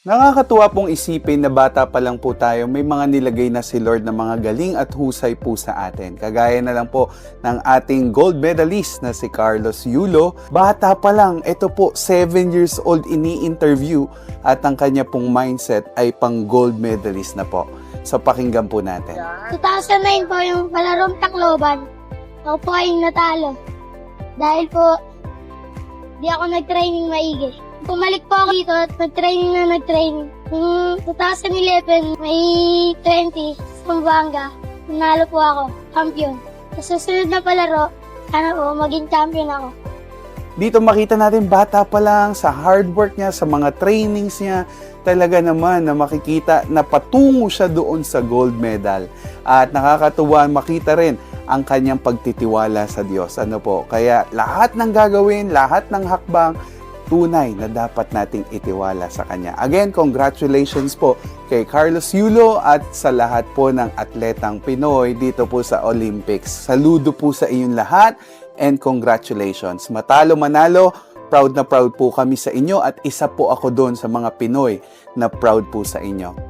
Nakakatuwa pong isipin na bata pa lang po tayo, may mga nilagay na si Lord na mga galing at husay po sa atin. Kagaya na lang po ng ating gold medalist na si Carlos Yulo. Bata pa lang, ito po, 7 years old, ini-interview at ang kanya pong mindset ay pang gold medalist na po. So pakinggan po natin. 2009 po yung palarong Tacloban. Ako po ay natalo. Dahil po, di ako nag-training maigi. Pumalik po ako dito at nag-training. Noong 2011, may 20 sa Pampanga. Nanalo po ako, champion. Sa susunod na palaro, sana po maging champion ako. Dito makita natin bata pa lang sa hard work niya, sa mga trainings niya, talaga naman na makikita na patungo siya doon sa gold medal. At nakakatuwa makita rin ang kanyang pagtitiwala sa Diyos. Ano po? Kaya lahat ng gagawin, lahat ng hakbang, tunay na dapat nating itiwala sa Kanya. Again, congratulations po kay Carlos Yulo at sa lahat po ng atletang Pinoy dito po sa Olympics. Saludo po sa inyong lahat and congratulations. Matalo manalo, proud na proud po kami sa inyo at isa po ako doon sa mga Pinoy na proud po sa inyo.